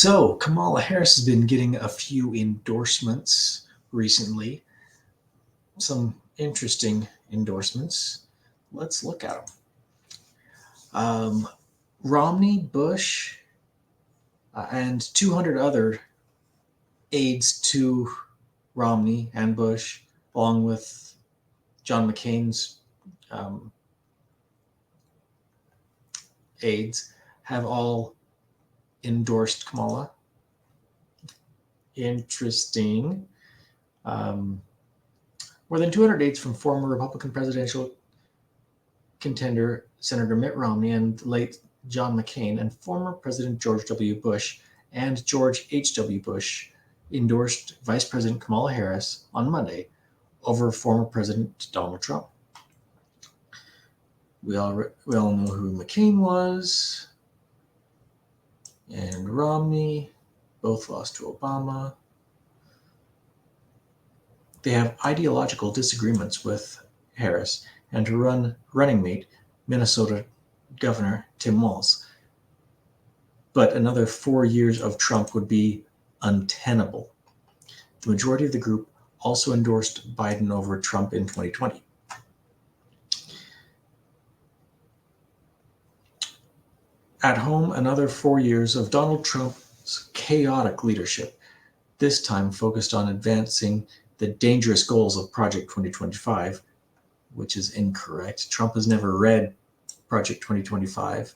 So, Kamala Harris has been getting a few endorsements recently. Some interesting endorsements. Let's look at them. Romney, Bush, and 200 other aides to Romney and Bush, along with John McCain's um, aides, have all endorsed Kamala. Interesting. Um, More than 200 aides from former Republican presidential contender Senator Mitt Romney and late John McCain and former President George W. Bush and George H.W. Bush endorsed Vice President Kamala Harris on Monday over former President Donald Trump. We all know who McCain was, and Romney both lost to Obama. They have ideological disagreements with Harris and her running mate, Minnesota Governor Tim Walz. But another 4 years of Trump would be untenable. The majority of the group also endorsed Biden over Trump in 2020. At home, another 4 years of Donald Trump's chaotic leadership, this time focused on advancing the dangerous goals of Project 2025, which is incorrect. Trump has never read Project 2025.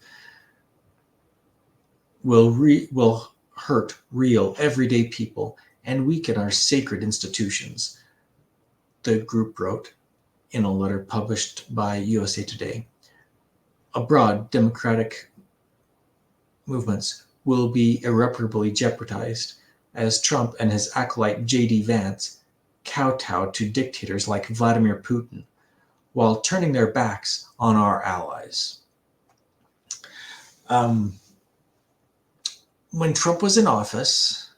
Will hurt real, everyday people and weaken our sacred institutions, the group wrote in a letter published by USA Today. Abroad, democratic movements will be irreparably jeopardized as Trump and his acolyte J.D. Vance kowtow to dictators like Vladimir Putin while turning their backs on our allies. When Trump was in office,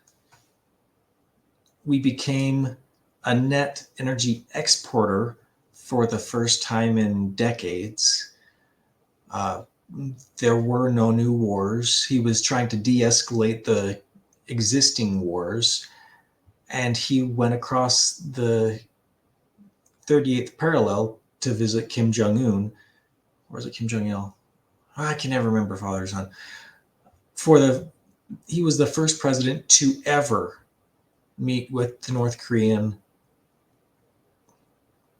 we became a net energy exporter for the first time in decades. There were no new wars. He was trying to de-escalate the existing wars, and he went across the 38th parallel to visit Kim Jong-un. Or is it Kim Jong-il? I can never remember father or son. He was the first president to ever meet with the North Korean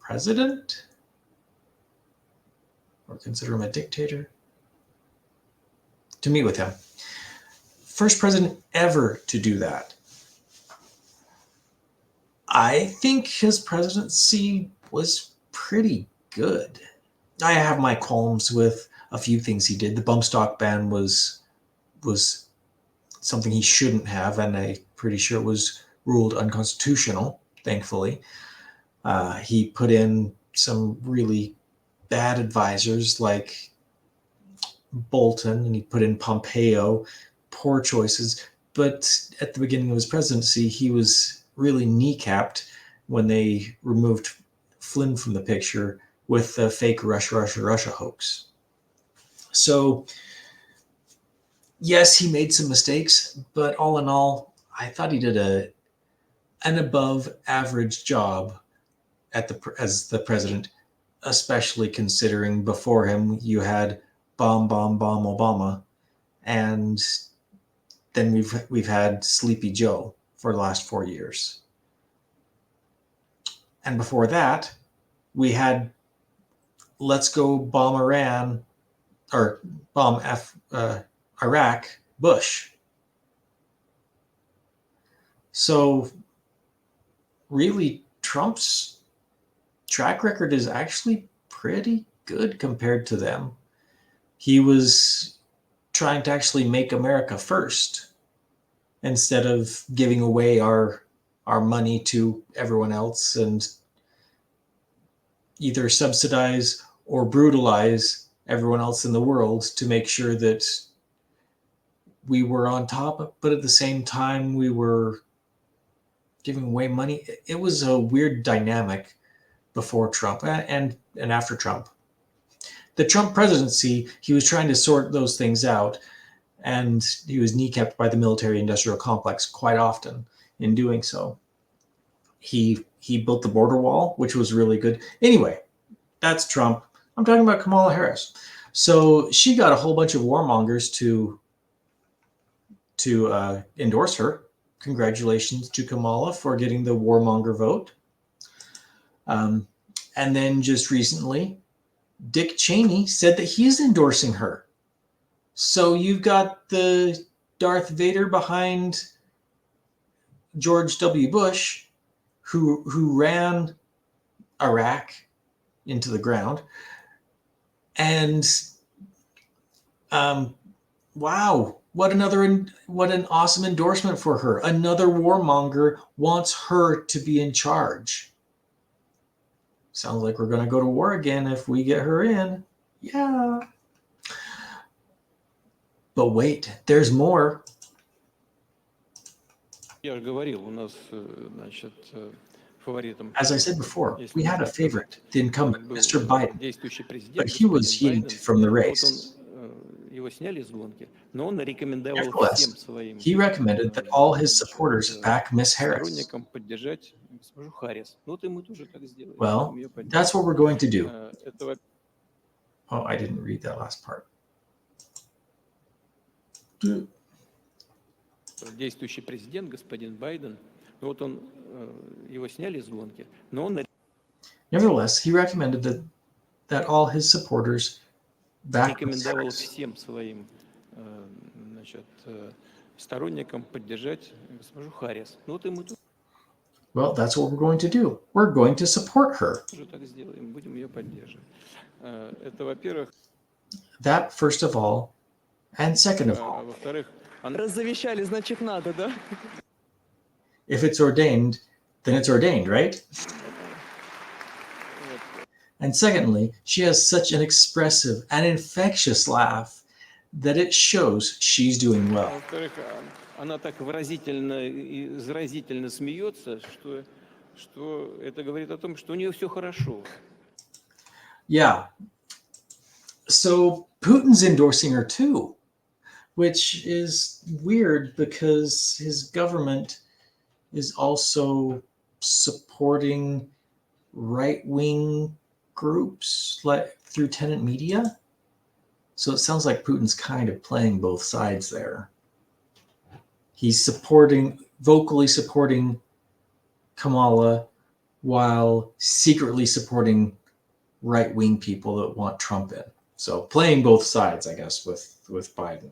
president, or consider him a dictator, to meet with him. First president ever to do that. I think his presidency was pretty good. I have my qualms with a few things he did. The bump stock ban was something he shouldn't have, and I'm pretty sure it was ruled unconstitutional, thankfully. He put in some really bad advisors like Bolton, and he put in Pompeo, poor choices. But at the beginning of his presidency, he was really kneecapped when they removed Flynn from the picture with the fake Russia hoax. So, yes, he made some mistakes, but all in all, I thought he did an above average job as the president, especially considering before him you had bomb Obama, and then we've had Sleepy Joe for the last 4 years. And before that, we had let's go bomb Iran or bomb Iraq, Bush. So really, Trump's track record is actually pretty good compared to them. He was trying to actually make America first instead of giving away our money to everyone else and either subsidize or brutalize everyone else in the world to make sure that we were on top, but at the same time we were giving away money. It was a weird dynamic before Trump and after Trump. The Trump presidency, he was trying to sort those things out, and he was kneecapped by the military-industrial complex quite often in doing so. He built the border wall, which was really good. Anyway, that's Trump. I'm talking about Kamala Harris. So she got a whole bunch of warmongers to endorse her. Congratulations to Kamala for getting the warmonger vote. And then just recently, Dick Cheney said that he's endorsing her. So you've got the Darth Vader behind George W. Bush, who ran Iraq into the ground. And wow, what an awesome endorsement for her. Another warmonger wants her to be in charge. Sounds like we're going to go to war again if we get her in. Yeah. But wait, there's more. As I said before, we had a favorite, the incumbent, Mr. Biden, but he was yanked from the race. Nevertheless, he recommended that all his supporters back Miss Harris. Well, that's what we're going to do. Oh, I didn't read that last part. Действующий президент, господин Байден, вот он, его сняли с гонки, но он... Nevertheless, he recommended that all his supporters back Miss Harris. Всем своим, значит, сторонникам поддержать госпожу Харрис. Ну вот и мы тут... Well, that's what we're going to do. We're going to support her. Так сделаем, будем ее поддерживать. Это, во-первых... That, first of all, and second of all. Во-вторых, Разовещали, значит, надо, да? If it's ordained, then it's ordained, right? And secondly, she has such an expressive and infectious laugh that it shows she's doing well. Во-вторых, она так выразительно и заразительно смеется, что это говорит о том, что у нее все хорошо. Yeah. So Putin's endorsing her too, which is weird because his government is also supporting right-wing groups like through tenant media. So it sounds like Putin's kind of playing both sides there. He's vocally supporting Kamala while secretly supporting right-wing people that want Trump in. So playing both sides, I guess, with Biden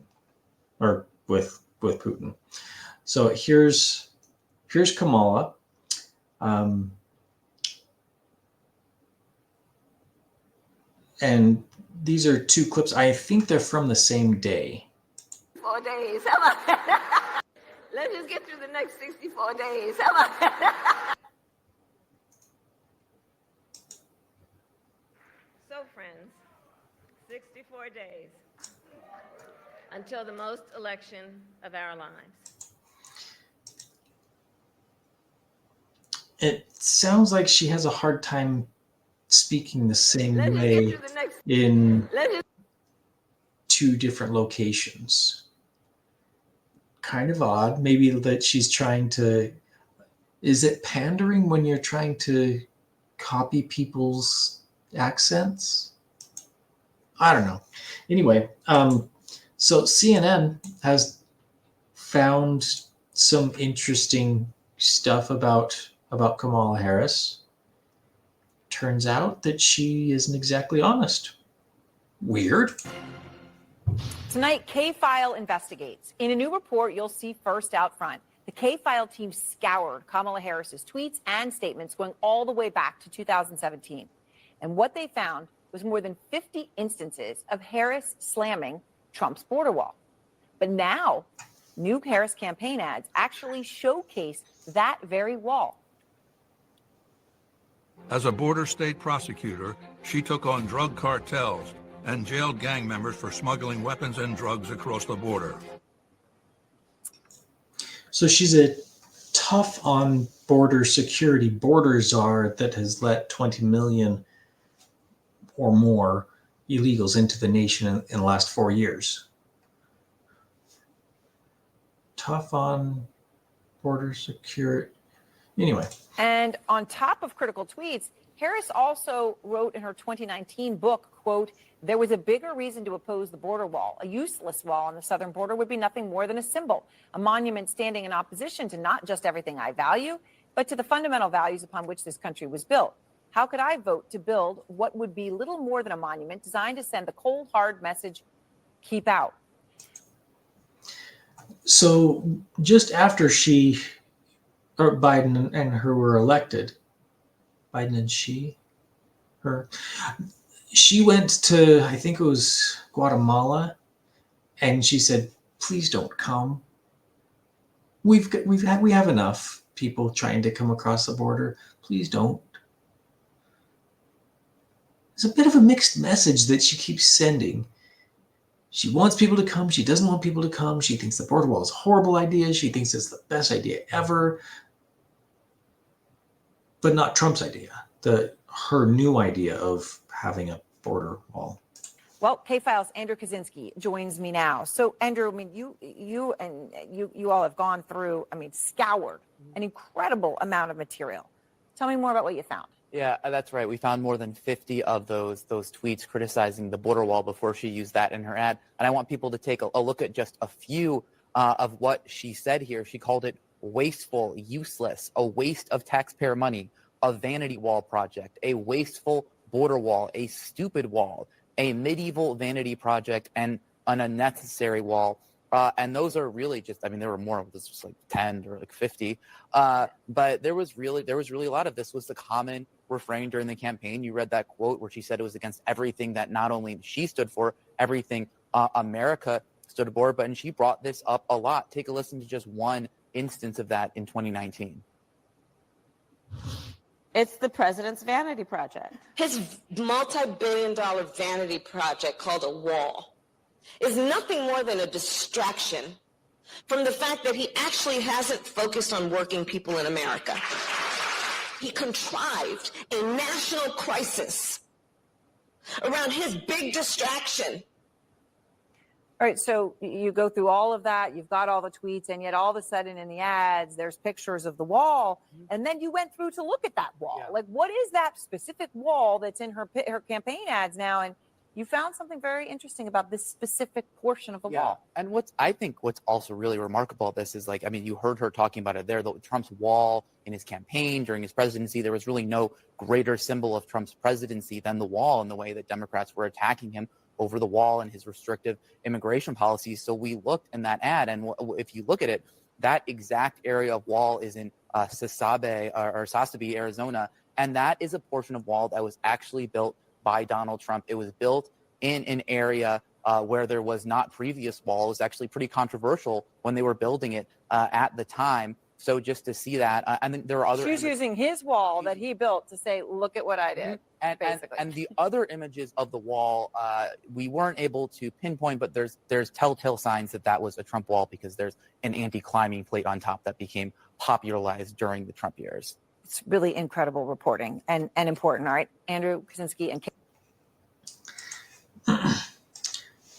or with Putin. So here's Kamala. And these are two clips. I think they're from the same day. 4 days. How about that? Let's just get through the next 64 days. How about that? So, friends, 64 days until the most election of our lives. It sounds like she has a hard time speaking the same way in two different locations. Kind of odd. Maybe that she's trying to... Is it pandering when you're trying to copy people's accents? I don't know. Anyway, so CNN has found some interesting stuff about Kamala Harris. Turns out that she isn't exactly honest. Weird. Tonight, K-File investigates. In a new report, you'll see first out front. The K-File team scoured Kamala Harris's tweets and statements going all the way back to 2017. And what they found was more than 50 instances of Harris slamming Trump's border wall. But now, new Harris campaign ads actually showcase that very wall. As a border state prosecutor, she took on drug cartels and jailed gang members for smuggling weapons and drugs across the border. So she's a tough on border security border czar that has let 20 million or more illegals into the nation in the last 4 years. tough on border security. Anyway. And on top of critical tweets, Harris also wrote in her 2019 book, quote, "There was a bigger reason to oppose the border wall. A useless wall on the southern border would be nothing more than a symbol, a monument standing in opposition to not just everything I value, but to the fundamental values upon which this country was built. How could I vote to build what would be little more than a monument designed to send the cold, hard message, keep out?" So just after Biden and her were elected, Biden and her, she went to, I think it was Guatemala, and she said, "Please don't come. We have enough people trying to come across the border. Please don't." It's a bit of a mixed message that she keeps sending. She wants people to come. She doesn't want people to come. She thinks the border wall is a horrible idea. She thinks it's the best idea ever. But not Trump's idea, her new idea of having a border wall. Well, K-File's Andrew Kaczynski joins me now. So, Andrew, I mean, you all have gone through, scoured an incredible amount of material. Tell me more about what you found. Yeah, that's right. We found more than 50 of those tweets criticizing the border wall before she used that in her ad. And I want people to take a look at just a few of what she said here. She called it wasteful, useless, a waste of taxpayer money, a vanity wall project, a wasteful border wall, a stupid wall, a medieval vanity project, and an unnecessary wall. And those are really just, there were more. This was like 10 or like 50. But there was really a lot of this was the common refrain during the campaign. You read that quote where she said it was against everything that not only she stood for, everything America stood for, but she brought this up a lot. Take a listen to just one instance of that in 2019. It's the president's vanity project. His multi-billion-dollar vanity project called a wall is nothing more than a distraction from the fact that he actually hasn't focused on working people in America. He contrived a national crisis around his big distraction. All right, so you go through all of that, you've got all the tweets, and yet all of a sudden in the ads, there's pictures of the wall, and then you went through to look at that wall. Yeah. Like, what is that specific wall that's in her campaign ads now? And you found something very interesting about this specific portion of the wall. And what's also really remarkable about this is, you heard her talking about it there, Trump's wall in his campaign during his presidency. There was really no greater symbol of Trump's presidency than the wall, and the way that Democrats were attacking him over the wall and his restrictive immigration policies. So we looked in that ad, and if you look at it, that exact area of wall is in Sasabe, Arizona, and that is a portion of wall that was actually built by Donald Trump. It was built in an area where there was not previous wall. It was actually pretty controversial when they were building it at the time. So just to see that, and then there are other. She's using his wall that he built to say, "Look at what I did." And the other images of the wall, we weren't able to pinpoint, but there's telltale signs that was a Trump wall, because there's an anti-climbing plate on top that became popularized during the Trump years. It's really incredible reporting and important. All right, Andrew Kaczynski and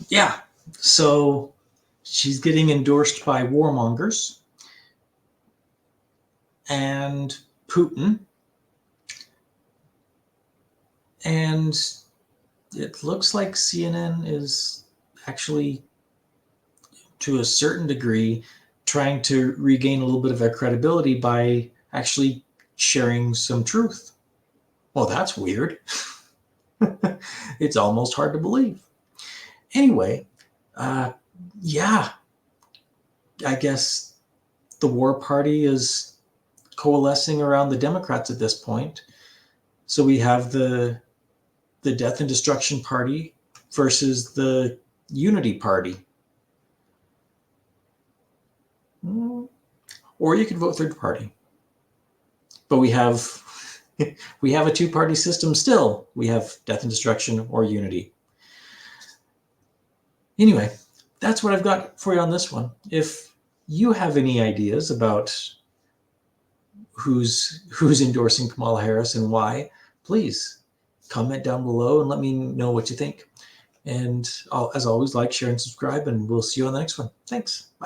Yeah, so she's getting endorsed by warmongers and Putin, and it looks like CNN is actually, to a certain degree, trying to regain a little bit of their credibility by actually sharing some truth. Well, that's weird. It's almost hard to believe. Anyway, yeah, I guess the war party is coalescing around the Democrats at this point. So we have the death and destruction party versus the unity party. Or you could vote third party. But we have a two-party system still. We have death and destruction or unity. Anyway, that's what I've got for you on this one. If you have any ideas about who's endorsing Kamala Harris and why, please comment down below and let me know what you think. And as always, like, share, and subscribe, and we'll see you on the next one. Thanks. Bye.